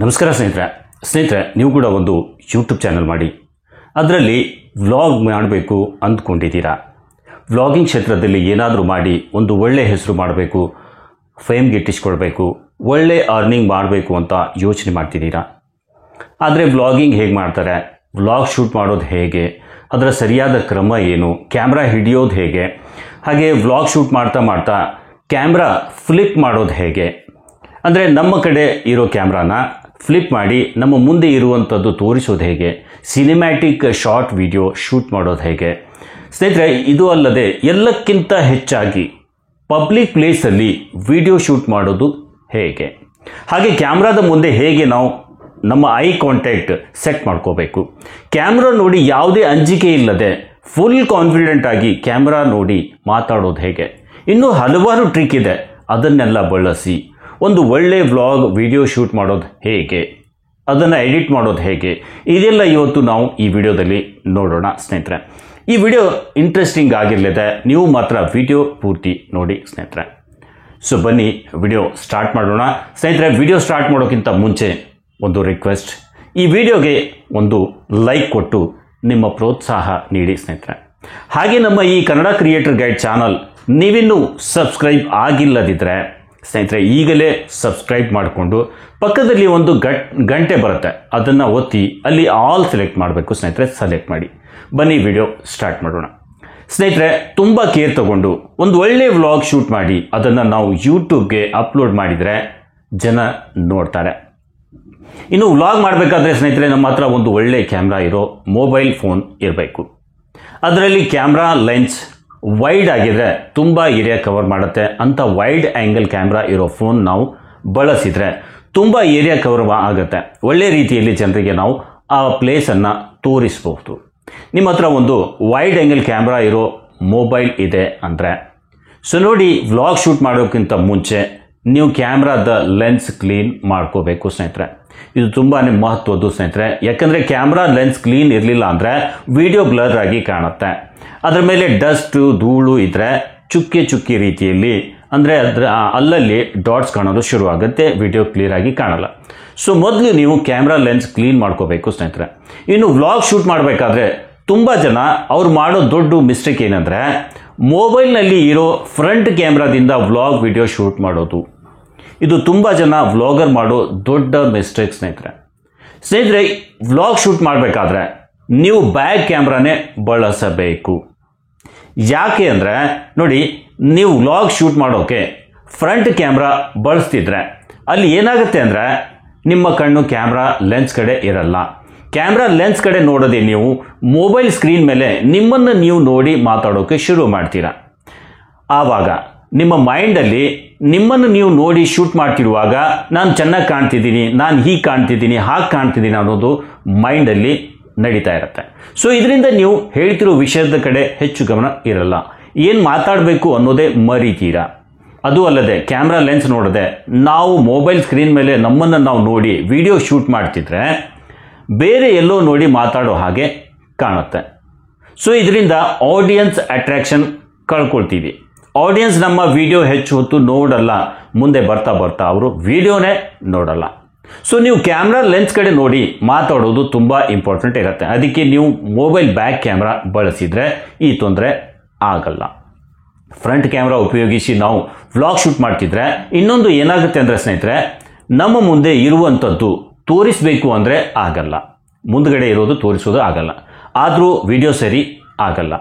ನಮಸ್ಕಾರ ಸ್ನೇಹಿತರೆ ನೀವು ಕೂಡ ಒಂದು ಯೂಟ್ಯೂಬ್ ಚಾನಲ್ ಮಾಡಿ ಅದರಲ್ಲಿ ವ್ಲಾಗ್ ಮಾಡಬೇಕು ಅಂದ್ಕೊಂಡಿದ್ದೀರಾ. ವ್ಲಾಗಿಂಗ್ ಕ್ಷೇತ್ರದಲ್ಲಿ ಏನಾದರೂ ಮಾಡಿ ಒಂದು ಒಳ್ಳೆ ಹೆಸರು ಮಾಡಬೇಕು, ಫೇಮ್ ಗಿಟ್ಟಿಸ್ಕೊಳ್ಬೇಕು, ಒಳ್ಳೆ ಅರ್ನಿಂಗ್ ಮಾಡಬೇಕು ಅಂತ ಯೋಚನೆ ಮಾಡ್ತಿದ್ದೀರಾ. ಆದರೆ ವ್ಲಾಗಿಂಗ್ ಹೇಗೆ ಮಾಡ್ತಾರೆ, ವ್ಲಾಗ್ ಶೂಟ್ ಮಾಡೋದು ಹೇಗೆ, ಅದರ ಸರಿಯಾದ ಕ್ರಮ ಏನು, ಕ್ಯಾಮ್ರಾ ಹಿಡಿಯೋದು ಹೇಗೆ, ಹಾಗೆ ವ್ಲಾಗ್ ಶೂಟ್ ಮಾಡ್ತಾ ಕ್ಯಾಮ್ರಾ ಫ್ಲಿಪ್ ಮಾಡೋದು ಹೇಗೆ, ಅಂದರೆ ನಮ್ಮ ಕಡೆ ಇರೋ ಕ್ಯಾಮ್ರಾನ ಫ್ಲಿಪ್ ಮಾಡಿ ನಮ್ಮ ಮುಂದೆ ಇರುವಂಥದ್ದು ತೋರಿಸೋದು ಹೇಗೆ, ಸಿನಿಮ್ಯಾಟಿಕ್ ಶಾರ್ಟ್ ವಿಡಿಯೋ ಶೂಟ್ ಮಾಡೋದು ಹೇಗೆ. ಸ್ನೇಹಿತರೆ, ಇದು ಅಲ್ಲದೆ ಎಲ್ಲಕ್ಕಿಂತ ಹೆಚ್ಚಾಗಿ ಪಬ್ಲಿಕ್ ಪ್ಲೇಸಲ್ಲಿ ವಿಡಿಯೋ ಶೂಟ್ ಮಾಡೋದು ಹೇಗೆ, ಹಾಗೆ ಕ್ಯಾಮ್ರಾದ ಮುಂದೆ ಹೇಗೆ ನಾವು ನಮ್ಮ ಐ ಕಾಂಟ್ಯಾಕ್ಟ್ ಸೆಟ್ ಮಾಡ್ಕೋಬೇಕು, ಕ್ಯಾಮ್ರಾ ನೋಡಿ ಯಾವುದೇ ಅಂಜಿಕೆ ಇಲ್ಲದೆ ಫುಲ್ ಕಾನ್ಫಿಡೆಂಟ್ ಆಗಿ ಕ್ಯಾಮ್ರಾ ನೋಡಿ ಮಾತಾಡೋದು ಹೇಗೆ, ಇನ್ನೂ ಹಲವಾರು ಟ್ರಿಕ್ ಇದೆ. ಅದನ್ನೆಲ್ಲ ಬಳಸಿ ಒಂದು ಒಳ್ಳೆ ವ್ಲಾಗ್ ವಿಡಿಯೋ ಶೂಟ್ ಮಾಡೋದು ಹೇಗೆ, ಅದನ್ನು ಎಡಿಟ್ ಮಾಡೋದು ಹೇಗೆ, ಇದೆಲ್ಲ ಇವತ್ತು ನಾವು ಈ ವಿಡಿಯೋದಲ್ಲಿ ನೋಡೋಣ. ಸ್ನೇಹಿತರೆ, ಈ ವಿಡಿಯೋ ಇಂಟ್ರೆಸ್ಟಿಂಗ್ ಆಗಿರಲಿದೆ, ನೀವು ಮಾತ್ರ ವಿಡಿಯೋ ಪೂರ್ತಿ ನೋಡಿ ಸ್ನೇಹಿತರೆ. ಸೊ ಬನ್ನಿ ವಿಡಿಯೋ ಸ್ಟಾರ್ಟ್ ಮಾಡೋಣ. ಸ್ನೇಹಿತರೆ, ವಿಡಿಯೋ ಸ್ಟಾರ್ಟ್ ಮಾಡೋಕ್ಕಿಂತ ಮುಂಚೆ ಒಂದು ರಿಕ್ವೆಸ್ಟ್, ಈ ವಿಡಿಯೋಗೆ ಒಂದು ಲೈಕ್ ಕೊಟ್ಟು ನಿಮ್ಮ ಪ್ರೋತ್ಸಾಹ ನೀಡಿ ಸ್ನೇಹಿತರೆ. ಹಾಗೆ ನಮ್ಮ ಈ ಕನ್ನಡ ಕ್ರಿಯೇಟರ್ ಗೈಡ್ ಚಾನಲ್ ನೀವಿನ್ನೂ ಸಬ್ಸ್ಕ್ರೈಬ್ ಆಗಿಲ್ಲದಿದ್ದರೆ ಸ್ನೇಹಿತರೆ ಈಗಲೇ ಸಬ್ಸ್ಕ್ರೈಬ್ ಮಾಡಿಕೊಂಡು ಪಕ್ಕದಲ್ಲಿ ಒಂದು ಗಂಟೆ ಬರುತ್ತೆ, ಅದನ್ನು ಒತ್ತಿ ಅಲ್ಲಿ ಆಲ್ ಸೆಲೆಕ್ಟ್ ಮಾಡಬೇಕು ಸ್ನೇಹಿತರೆ. ಸೆಲೆಕ್ಟ್ ಮಾಡಿ ಬನ್ನಿ ವಿಡಿಯೋ ಸ್ಟಾರ್ಟ್ ಮಾಡೋಣ. ಸ್ನೇಹಿತರೆ, ತುಂಬ ಕೇರ್ ತಗೊಂಡು ಒಂದು ಒಳ್ಳೆ ವ್ಲಾಗ್ ಶೂಟ್ ಮಾಡಿ ಅದನ್ನು ನಾವು ಯೂಟ್ಯೂಬ್ಗೆ ಅಪ್ಲೋಡ್ ಮಾಡಿದರೆ ಜನ ನೋಡ್ತಾರೆ. ಇನ್ನು ವ್ಲಾಗ್ ಮಾಡಬೇಕಾದ್ರೆ ಸ್ನೇಹಿತರೆ ನಮ್ಮ ಹತ್ರ ಒಂದು ಒಳ್ಳೆ ಕ್ಯಾಮ್ರಾ ಇರೋ ಮೊಬೈಲ್ ಫೋನ್ ಇರಬೇಕು. ಅದರಲ್ಲಿ ಕ್ಯಾಮ್ರಾ ಲೆನ್ಸ್ ವೈಡ್ ಆಗಿದ್ರೆ ತುಂಬ ಏರಿಯಾ ಕವರ್ ಮಾಡುತ್ತೆ. ಅಂಥ ವೈಡ್ ಆ್ಯಂಗಲ್ ಕ್ಯಾಮ್ರಾ ಇರೋ ಫೋನ್ ನಾವು ಬಳಸಿದರೆ ತುಂಬ ಏರಿಯಾ ಕವರ್ ಆಗುತ್ತೆ. ಒಳ್ಳೆ ರೀತಿಯಲ್ಲಿ ಜನರಿಗೆ ನಾವು ಆ ಪ್ಲೇಸನ್ನು ತೋರಿಸ್ಬೋದು. ನಿಮ್ಮ ಹತ್ರ ಒಂದು ವೈಡ್ ಆ್ಯಂಗಲ್ ಕ್ಯಾಮ್ರಾ ಇರೋ ಮೊಬೈಲ್ ಇದೆ ಅಂದರೆ, ಸೊ ನೋಡಿ, ವ್ಲಾಗ್ ಶೂಟ್ ಮಾಡೋಕ್ಕಿಂತ ಮುಂಚೆ ನೀವು ಕ್ಯಾಮ್ರಾದ ಲೆನ್ಸ್ ಕ್ಲೀನ್ ಮಾಡ್ಕೋಬೇಕು ಸ್ನೇಹಿತರೆ. ಇದು ತುಂಬಾ ಮಹತ್ವದ್ದು ಸ್ನೇಹಿತರೆ, ಯಾಕಂದರೆ ಕ್ಯಾಮ್ರಾ ಲೆನ್ಸ್ ಕ್ಲೀನ್ ಇರಲಿಲ್ಲ ಅಂದರೆ ವಿಡಿಯೋ ಬ್ಲರ್ ಆಗಿ ಕಾಣುತ್ತೆ. ಅದರ ಮೇಲೆ ಡಸ್ಟು ಧೂಳು ಇದ್ದರೆ ಚುಕ್ಕಿ ರೀತಿಯಲ್ಲಿ, ಅಂದರೆ ಅದರ ಅಲ್ಲಲ್ಲಿ ಡಾಟ್ಸ್ ಕಾಣೋದು ಶುರುವಾಗುತ್ತೆ, ವಿಡಿಯೋ ಕ್ಲಿಯರ್ ಆಗಿ ಕಾಣಲ್ಲ. ಸೊ ಮೊದಲು ನೀವು ಕ್ಯಾಮ್ರಾ ಲೆನ್ಸ್ ಕ್ಲೀನ್ ಮಾಡ್ಕೋಬೇಕು ಸ್ನೇಹಿತರೆ. ಇನ್ನು ವ್ಲಾಗ್ ಶೂಟ್ ಮಾಡಬೇಕಾದ್ರೆ ತುಂಬ ಜನ ಅವ್ರು ಮಾಡೋ ದೊಡ್ಡ ಮಿಸ್ಟೇಕ್ ಏನಂದರೆ ಮೊಬೈಲ್ನಲ್ಲಿ ಇರೋ ಫ್ರಂಟ್ ಕ್ಯಾಮ್ರಾದಿಂದ ವ್ಲಾಗ್ ವಿಡಿಯೋ ಶೂಟ್ ಮಾಡೋದು. ಇದು ತುಂಬ ಜನ ವ್ಲಾಗರ್ ಮಾಡೋ ದೊಡ್ಡ ಮಿಸ್ಟೇಕ್ ಸ್ನೇಹಿತರೆ. ವ್ಲಾಗ್ ಶೂಟ್ ಮಾಡಬೇಕಾದ್ರೆ ನೀವು ಬ್ಯಾಕ್ ಕ್ಯಾಮ್ರಾನೇ ಬಳಸಬೇಕು. ಯಾಕೆ ಅಂದರೆ ನೋಡಿ, ನೀವು ವ್ಲಾಗ್ ಶೂಟ್ ಮಾಡೋಕ್ಕೆ ಫ್ರಂಟ್ ಕ್ಯಾಮ್ರಾ ಬಳಸ್ತಿದ್ರೆ ಅಲ್ಲಿ ಏನಾಗುತ್ತೆ ಅಂದರೆ ನಿಮ್ಮ ಕಣ್ಣು ಕ್ಯಾಮ್ರಾ ಲೆನ್ಸ್ ಕಡೆ ಇರಲ್ಲ. ಕ್ಯಾಮ್ರಾ ಲೆನ್ಸ್ ಕಡೆ ನೋಡೋದೇ ನೀವು ಮೊಬೈಲ್ ಸ್ಕ್ರೀನ್ ಮೇಲೆ ನಿಮ್ಮನ್ನು ನೀವು ನೋಡಿ ಮಾತಾಡೋಕ್ಕೆ ಶುರು ಮಾಡ್ತೀರಾ. ಆವಾಗ ನಿಮ್ಮ ಮೈಂಡಲ್ಲಿ ನಿಮ್ಮನ್ನು ನೀವು ನೋಡಿ ಶೂಟ್ ಮಾಡ್ತಿರುವಾಗ ನಾನು ಚೆನ್ನಾಗಿ ಕಾಣ್ತಿದ್ದೀನಿ, ನಾನು ಹೀಗೆ ಕಾಣ್ತಿದ್ದೀನಿ, ಹಾಗೆ ಕಾಣ್ತಿದ್ದೀನಿ ಅನ್ನೋದು ಮೈಂಡಲ್ಲಿ ನಡೀತಾ ಇರುತ್ತೆ. ಸೊ ಇದರಿಂದ ನೀವು ಹೇಳ್ತಿರೋ ವಿಷಯದ ಕಡೆ ಹೆಚ್ಚು ಗಮನ ಇರಲ್ಲ, ಏನು ಮಾತಾಡಬೇಕು ಅನ್ನೋದೇ ಮರಿತೀರಾ. ಅದು ಅಲ್ಲದೆ ಕ್ಯಾಮ್ರಾ ಲೆನ್ಸ್ ನೋಡದೆ ನಾವು ಮೊಬೈಲ್ ಸ್ಕ್ರೀನ್ ಮೇಲೆ ನಮ್ಮನ್ನು ನಾವು ನೋಡಿ ವಿಡಿಯೋ ಶೂಟ್ ಮಾಡ್ತಿದ್ರೆ ಬೇರೆ ಎಲ್ಲೋ ನೋಡಿ ಮಾತಾಡೋ ಹಾಗೆ ಕಾಣುತ್ತೆ. ಸೊ ಇದರಿಂದ ಆಡಿಯನ್ಸ್ ಅಟ್ರಾಕ್ಷನ್ ಕಳ್ಕೊಳ್ತೀವಿ. ಆಡಿಯನ್ಸ್ ನಮ್ಮ ವಿಡಿಯೋ ಹೆಚ್ಚು ಹೊತ್ತು ನೋಡಲ್ಲ, ಮುಂದೆ ಬರ್ತಾ ಅವರು ವಿಡಿಯೋನೇ ನೋಡಲ್ಲ. ಸೊ ನೀವು ಕ್ಯಾಮ್ರಾ ಲೆನ್ಸ್ ಕಡೆ ನೋಡಿ ಮಾತಾಡೋದು ತುಂಬ ಇಂಪಾರ್ಟೆಂಟ್ ಇರುತ್ತೆ. ಅದಕ್ಕೆ ನೀವು ಮೊಬೈಲ್ ಬ್ಯಾಕ್ ಕ್ಯಾಮ್ರಾ ಬಳಸಿದರೆ ಈ ತೊಂದರೆ ಆಗಲ್ಲ. ಫ್ರಂಟ್ ಕ್ಯಾಮ್ರಾ ಉಪಯೋಗಿಸಿ ನಾವು ವ್ಲಾಗ್ ಶೂಟ್ ಮಾಡ್ತಿದ್ರೆ ಇನ್ನೊಂದು ಏನಾಗುತ್ತೆ ಅಂದರೆ ಸ್ನೇಹಿತರೆ, ನಮ್ಮ ಮುಂದೆ ಇರುವಂಥದ್ದು ತೋರಿಸಬೇಕು ಅಂದರೆ ಆಗಲ್ಲ, ಮುಂದ್ಗಡೆ ಇರೋದು ತೋರಿಸೋದು ಆಗಲ್ಲ, ಆದರೂ ವಿಡಿಯೋ ಸರಿ ಆಗಲ್ಲ.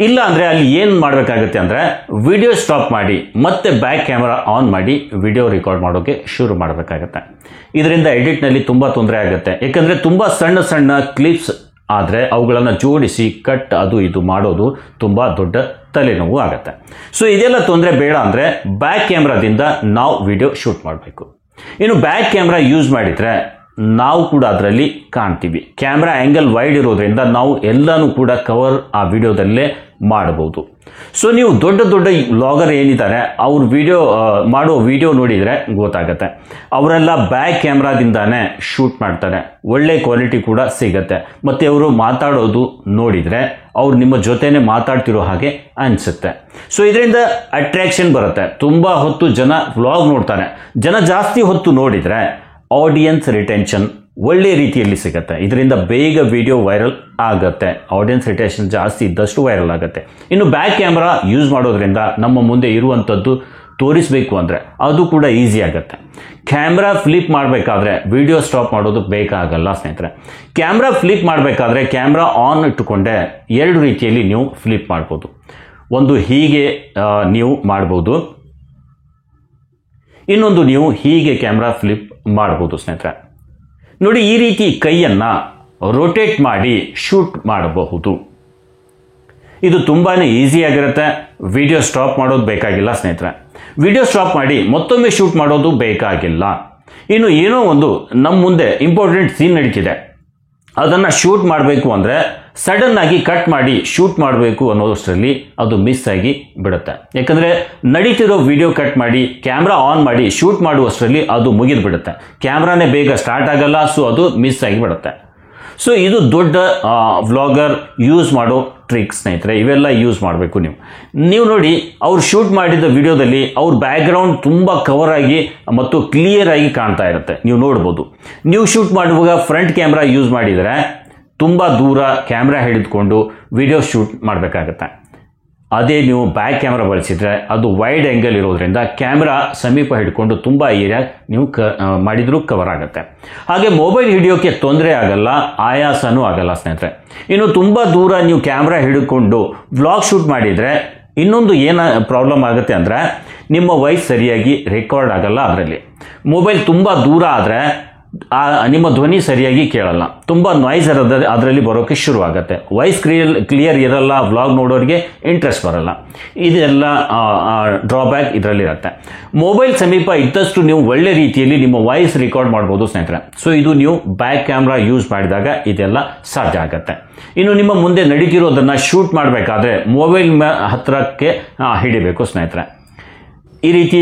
ಇಲ್ಲ ಅಂದರೆ ಅಲ್ಲಿ ಏನು ಮಾಡಬೇಕಾಗುತ್ತೆ ಅಂದರೆ ವಿಡಿಯೋ ಸ್ಟಾಪ್ ಮಾಡಿ ಮತ್ತೆ ಬ್ಯಾಕ್ ಕ್ಯಾಮ್ರಾ ಆನ್ ಮಾಡಿ ವಿಡಿಯೋ ರೆಕಾರ್ಡ್ ಮಾಡೋಕ್ಕೆ ಶುರು ಮಾಡಬೇಕಾಗತ್ತೆ. ಇದರಿಂದ ಎಡಿಟ್ನಲ್ಲಿ ತುಂಬ ತೊಂದರೆ ಆಗುತ್ತೆ. ಯಾಕಂದರೆ ತುಂಬ ಸಣ್ಣ ಕ್ಲಿಪ್ಸ್ ಆದರೆ ಅವುಗಳನ್ನು ಜೋಡಿಸಿ ಕಟ್ ಅದು ಇದು ಮಾಡೋದು ತುಂಬ ದೊಡ್ಡ ತಲೆನೋವು ಆಗುತ್ತೆ. ಸೊ ಇದೆಲ್ಲ ತೊಂದರೆ ಬೇಡ ಅಂದರೆ ಬ್ಯಾಕ್ ಕ್ಯಾಮ್ರಾದಿಂದ ನಾವು ವಿಡಿಯೋ ಶೂಟ್ ಮಾಡಬೇಕು. ಇನ್ನು ಬ್ಯಾಕ್ ಕ್ಯಾಮ್ರಾ ಯೂಸ್ ಮಾಡಿದರೆ ನಾವು ಕೂಡ ಅದರಲ್ಲಿ ಕಾಣ್ತೀವಿ. ಕ್ಯಾಮ್ರಾ ಆ್ಯಂಗಲ್ ವೈಡ್ ಇರೋದ್ರಿಂದ ನಾವು ಎಲ್ಲನೂ ಕೂಡ ಕವರ್ ಆ ವಿಡಿಯೋದಲ್ಲೇ ಮಾಡಬಹುದು. ಸೊ ನೀವು ದೊಡ್ಡ ವ್ಲಾಗರ್ ಏನಿದ್ದಾರೆ ಅವ್ರ ಮಾಡೋ ವಿಡಿಯೋ ನೋಡಿದರೆ ಗೊತ್ತಾಗುತ್ತೆ, ಅವರೆಲ್ಲ ಬ್ಯಾಕ್ ಕ್ಯಾಮ್ರಾದಿಂದಾನೇ ಶೂಟ್ ಮಾಡ್ತಾರೆ, ಒಳ್ಳೆ ಕ್ವಾಲಿಟಿ ಕೂಡ ಸಿಗುತ್ತೆ. ಮತ್ತು ಅವರು ಮಾತಾಡೋದು ನೋಡಿದರೆ ಅವ್ರು ನಿಮ್ಮ ಜೊತೆನೇ ಮಾತಾಡ್ತಿರೋ ಹಾಗೆ ಅನಿಸುತ್ತೆ. ಸೊ ಇದರಿಂದ ಅಟ್ರಾಕ್ಷನ್ ಬರುತ್ತೆ. ತುಂಬ ಹೊತ್ತು ಜನ ವ್ಲಾಗ್ ನೋಡ್ತಾರೆ. ಜನ ಜಾಸ್ತಿ ಹೊತ್ತು ನೋಡಿದರೆ ಆಡಿಯನ್ಸ್ ರಿಟೆನ್ಷನ್ ಒಳ್ಳೆ ರೀತಿಯಲ್ಲಿ ಸಿಗುತ್ತೆ. ಇದರಿಂದ ಬೇಗ ವಿಡಿಯೋ ವೈರಲ್ ಆಗುತ್ತೆ. ಆಡಿಯನ್ಸ್ ರಿಟೆನ್ಷನ್ ಜಾಸ್ತಿ ಇದ್ದಷ್ಟು ವೈರಲ್ ಆಗುತ್ತೆ. ಇನ್ನು ಬ್ಯಾಕ್ ಕ್ಯಾಮ್ರಾ ಯೂಸ್ ಮಾಡೋದ್ರಿಂದ ನಮ್ಮ ಮುಂದೆ ಇರುವಂಥದ್ದು ತೋರಿಸಬೇಕು ಅಂದರೆ ಅದು ಕೂಡ ಈಸಿ ಆಗುತ್ತೆ. ಕ್ಯಾಮ್ರಾ ಫ್ಲಿಪ್ ಮಾಡಬೇಕಾದ್ರೆ ವಿಡಿಯೋ ಸ್ಟಾಪ್ ಮಾಡೋದು ಬೇಕಾಗಲ್ಲ ಸ್ನೇಹಿತರೆ. ಕ್ಯಾಮ್ರಾ ಫ್ಲಿಪ್ ಮಾಡಬೇಕಾದ್ರೆ ಕ್ಯಾಮ್ರಾ ಆನ್ ಇಟ್ಟುಕೊಂಡೆ ಎರಡು ರೀತಿಯಲ್ಲಿ ನೀವು ಫ್ಲಿಪ್ ಮಾಡ್ಬೋದು. ಒಂದು ಹೀಗೆ ನೀವು ಮಾಡ್ಬೋದು, ಇನ್ನೊಂದು ನೀವು ಹೀಗೆ ಕ್ಯಾಮ್ರಾ ಫ್ಲಿಪ್ ಮಾಡ್ಬೋದು ಸ್ನೇಹಿತರೆ. ನೋಡಿ, ಈ ರೀತಿ ಕೈಯನ್ನು ರೊಟೇಟ್ ಮಾಡಿ ಶೂಟ್ ಮಾಡಬಹುದು. ಇದು ತುಂಬಾ ಈಸಿಯಾಗಿರುತ್ತೆ. ವಿಡಿಯೋ ಸ್ಟಾಪ್ ಮಾಡೋದು ಬೇಕಾಗಿಲ್ಲ ಸ್ನೇಹಿತರೆ. ವಿಡಿಯೋ ಸ್ಟಾಪ್ ಮಾಡಿ ಮತ್ತೊಮ್ಮೆ ಶೂಟ್ ಮಾಡೋದು ಬೇಕಾಗಿಲ್ಲ. ಇನ್ನು ಏನೋ ಒಂದು ನಮ್ಮ ಮುಂದೆ ಇಂಪಾರ್ಟೆಂಟ್ ಸೀನ್ ನಡೀತಿದೆ, ಅದನ್ನು ಶೂಟ್ ಮಾಡಬೇಕು ಅಂದರೆ ಸಡನ್ ಆಗಿ ಕಟ್ ಮಾಡಿ ಶೂಟ್ ಮಾಡಬೇಕು ಅನ್ನೋದಷ್ಟರಲ್ಲಿ ಅದು ಮಿಸ್ ಆಗಿ ಬಿಡುತ್ತೆ. ಯಾಕಂದರೆ ನಡೀತಿರೋ ವಿಡಿಯೋ ಕಟ್ ಮಾಡಿ ಕ್ಯಾಮ್ರಾ ಆನ್ ಮಾಡಿ ಶೂಟ್ ಮಾಡುವಷ್ಟರಲ್ಲಿ ಅದು ಮುಗಿದು ಬಿಡುತ್ತೆ. ಕ್ಯಾಮ್ರಾನೇ ಬೇಗ ಸ್ಟಾರ್ಟ್ ಆಗಲ್ಲ, ಸೊ ಅದು ಮಿಸ್ ಆಗಿ ಬಿಡುತ್ತೆ. ಸೊ ಇದು ದೊಡ್ಡ ವ್ಲಾಗರ್ ಯೂಸ್ ಮಾಡೋ ಟ್ರಿಕ್ಸ್ ಸ್ನೇಹಿತರೆ. ಇವೆಲ್ಲ ಯೂಸ್ ಮಾಡಬೇಕು ನೀವು ನೋಡಿ, ಅವ್ರು ಶೂಟ್ ಮಾಡಿದ ವಿಡಿಯೋದಲ್ಲಿ ಅವ್ರ ಬ್ಯಾಕ್ಗ್ರೌಂಡ್ ತುಂಬ ಕವರ್ ಆಗಿ ಮತ್ತು ಕ್ಲಿಯರ್ ಆಗಿ ಕಾಣ್ತಾ ಇರುತ್ತೆ, ನೀವು ನೋಡ್ಬೋದು. ನೀವು ಶೂಟ್ ಮಾಡುವಾಗ ಫ್ರಂಟ್ ಕ್ಯಾಮ್ರಾ ಯೂಸ್ ಮಾಡಿದರೆ ತುಂಬ ದೂರ ಕ್ಯಾಮ್ರಾ ಹಿಡಿದುಕೊಂಡು ವಿಡಿಯೋ ಶೂಟ್ ಮಾಡಬೇಕಾಗತ್ತೆ. ಅದೇ ನೀವು ಬ್ಯಾಕ್ ಕ್ಯಾಮ್ರಾ ಬಳಸಿದರೆ ಅದು ವೈಡ್ ಆ್ಯಂಗಲ್ ಇರೋದ್ರಿಂದ ಕ್ಯಾಮ್ರಾ ಸಮೀಪ ಹಿಡ್ಕೊಂಡು ತುಂಬ ಏರಿಯಾ ನೀವು ಮಾಡಿದರೂ ಕವರ್ ಆಗುತ್ತೆ. ಹಾಗೆ ಮೊಬೈಲ್ ಹಿಡಿಯೋಕ್ಕೆ ತೊಂದರೆ ಆಗಲ್ಲ, ಆಯಾಸನೂ ಆಗಲ್ಲ ಸ್ನೇಹಿತರೆ. ಇನ್ನು ತುಂಬ ದೂರ ನೀವು ಕ್ಯಾಮ್ರಾ ಹಿಡ್ಕೊಂಡು ವ್ಲಾಗ್ ಶೂಟ್ ಮಾಡಿದರೆ ಇನ್ನೊಂದು ಏನು ಪ್ರಾಬ್ಲಮ್ ಆಗುತ್ತೆ ಅಂದರೆ ನಿಮ್ಮ ವಾಯ್ಸ್ ಸರಿಯಾಗಿ ರೆಕಾರ್ಡ್ ಆಗಲ್ಲ. ಅದರಲ್ಲಿ ಮೊಬೈಲ್ ತುಂಬ ದೂರ ಆದರೆ ನಿಮ್ಮ ಧ್ವನಿ ಸರಿಯಾಗಿ ಕೇಳಲ್ಲ, ತುಂಬ ನಾಯ್ಸ್ ಅದರಲ್ಲಿ ಬರೋಕ್ಕೆ ಶುರುವಾಗುತ್ತೆ. ವಾಯ್ಸ್ ಕ್ಲಿಯರ್ ಇರಲ್ಲ, ವ್ಲಾಗ್ ನೋಡೋರಿಗೆ ಇಂಟ್ರೆಸ್ಟ್ ಬರಲ್ಲ. ಇದೆಲ್ಲ ಡ್ರಾಬ್ಯಾಕ್ ಇದರಲ್ಲಿರುತ್ತೆ. ಮೊಬೈಲ್ ಸಮೀಪ ಇದ್ದಷ್ಟು ನೀವು ಒಳ್ಳೆ ರೀತಿಯಲ್ಲಿ ನಿಮ್ಮ ವಾಯ್ಸ್ ರೆಕಾರ್ಡ್ ಮಾಡ್ಬೋದು ಸ್ನೇಹಿತರೆ. ಸೊ ಇದು ನೀವು ಬ್ಯಾಕ್ ಕ್ಯಾಮ್ರಾ ಯೂಸ್ ಮಾಡಿದಾಗ ಇದೆಲ್ಲ ಸಾಧ್ಯ ಆಗುತ್ತೆ. ಇನ್ನು ನಿಮ್ಮ ಮುಂದೆ ನಡೀತಿರೋದನ್ನು ಶೂಟ್ ಮಾಡಬೇಕಾದ್ರೆ ಮೊಬೈಲ್ ಹತ್ತಿರಕ್ಕೆ ಹಿಡಿಬೇಕು ಸ್ನೇಹಿತರೆ. ಈ ರೀತಿ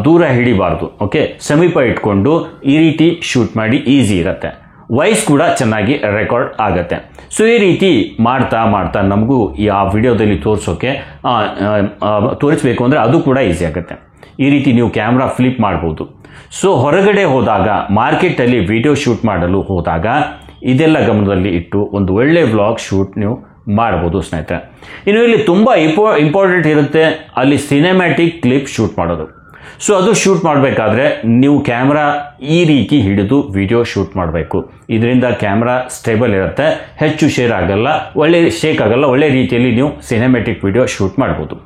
ದೂರ ಹಿಡಿಬಾರ್ದು, ಓಕೆ. ಸಮೀಪ ಇಟ್ಕೊಂಡು ಈ ರೀತಿ ಶೂಟ್ ಮಾಡಿ, ಈಸಿ ಇರುತ್ತೆ. ವಾಯ್ಸ್ ಕೂಡ ಚೆನ್ನಾಗಿ ರೆಕಾರ್ಡ್ ಆಗುತ್ತೆ. ಸೊ ಈ ರೀತಿ ಮಾಡ್ತಾ ಮಾಡ್ತಾ ನಮಗೂ ಆ ವಿಡಿಯೋದಲ್ಲಿ ತೋರಿಸಬೇಕು ಅಂದರೆ ಅದು ಕೂಡ ಈಸಿ ಆಗುತ್ತೆ. ಈ ರೀತಿ ನೀವು ಕ್ಯಾಮ್ರಾ ಫ್ಲಿಪ್ ಮಾಡ್ಬೋದು. ಸೊ ಹೊರಗಡೆ ಹೋದಾಗ, ಮಾರ್ಕೆಟಲ್ಲಿ ವಿಡಿಯೋ ಶೂಟ್ ಮಾಡಲು ಹೋದಾಗ ಇದೆಲ್ಲ ಗಮನದಲ್ಲಿ ಇಟ್ಟು ಒಂದು ಒಳ್ಳೆ ವ್ಲಾಗ್ ಶೂಟ್ ನೀವು ಮಾಡ್ಬೋದು ಸ್ನೇಹಿತರೆ. ಇನ್ನು ಇಲ್ಲಿ ತುಂಬ ಇಂಪಾರ್ಟೆಂಟ್ ಇರುತ್ತೆ ಅಲ್ಲಿ ಸಿನೆಮ್ಯಾಟಿಕ್ ಕ್ಲಿಪ್ ಶೂಟ್ ಮಾಡೋದು. ಸೊ ಅದು ಶೂಟ್ ಮಾಡಬೇಕಾದ್ರೆ ನೀವು ಕ್ಯಾಮ್ರಾ ಈ ರೀತಿ ಹಿಡಿದು ವಿಡಿಯೋ ಶೂಟ್ ಮಾಡಬೇಕು. ಇದರಿಂದ ಕ್ಯಾಮ್ರಾ ಸ್ಟೇಬಲ್ ಇರುತ್ತೆ, ಹೆಚ್ಚು ಶೇಕ್ ಆಗಲ್ಲ, ಒಳ್ಳೆ ರೀತಿಯಲ್ಲಿ ನೀವು ಸಿನೆಮ್ಯಾಟಿಕ್ ವಿಡಿಯೋ ಶೂಟ್ ಮಾಡ್ಬೋದು.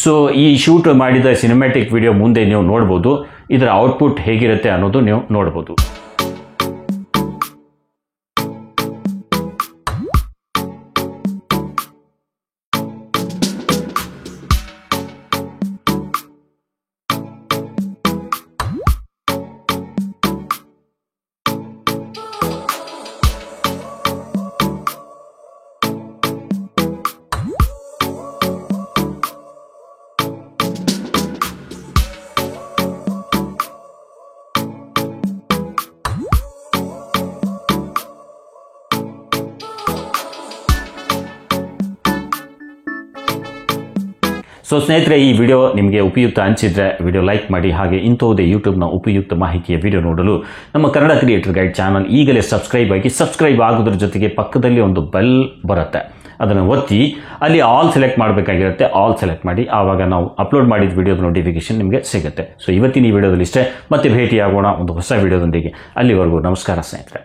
ಸೊ ಈ ಶೂಟ್ ಮಾಡಿದ ಸಿನೆಮ್ಯಾಟಿಕ್ ವಿಡಿಯೋ ಮುಂದೆ ನೀವು ನೋಡ್ಬೋದು. ಇದರ ಔಟ್ಪುಟ್ ಹೇಗಿರುತ್ತೆ ಅನ್ನೋದು ನೀವು ನೋಡ್ಬೋದು. ಸೊ ಸ್ನೇಹಿತರೆ, ಈ ವಿಡಿಯೋ ನಿಮಗೆ ಉಪಯುಕ್ತ ಅನಿಸಿದರೆ ವಿಡಿಯೋ ಲೈಕ್ ಮಾಡಿ. ಹಾಗೆ ಇಂಥವುದೇ ಯೂಟ್ಯೂಬ್ನ ಉಪಯುಕ್ತ ಮಾಹಿತಿಯ ವಿಡಿಯೋ ನೋಡಲು ನಮ್ಮ ಕನ್ನಡ ಕ್ರಿಯೇಟರ್ ಗೈಡ್ ಚಾನಲ್ ಈಗಲೇ ಸಬ್ಸ್ಕ್ರೈಬ್ ಆಗೋದ್ರ ಜೊತೆಗೆ ಪಕ್ಕದಲ್ಲಿ ಒಂದು ಬೆಲ್ ಬರುತ್ತೆ, ಅದನ್ನು ಒತ್ತಿ ಅಲ್ಲಿ ಆಲ್ ಸೆಲೆಕ್ಟ್ ಮಾಡಬೇಕಾಗಿರುತ್ತೆ. ಆಲ್ ಸೆಲೆಕ್ಟ್ ಮಾಡಿ, ಆವಾಗ ನಾವು ಅಪ್ಲೋಡ್ ಮಾಡಿದ ವಿಡಿಯೋದ ನೋಟಿಫಿಕೇಶನ್ ನಿಮಗೆ ಸಿಗುತ್ತೆ. ಸೊ ಇವತ್ತಿನ ಈ ವಿಡಿಯೋದಲ್ಲಿ ಇಷ್ಟೇ. ಮತ್ತೆ ಭೇಟಿಯಾಗೋಣ ಒಂದು ಹೊಸ ವಿಡಿಯೋದೊಂದಿಗೆ. ಅಲ್ಲಿವರೆಗೂ ನಮಸ್ಕಾರ ಸ್ನೇಹಿತರೆ.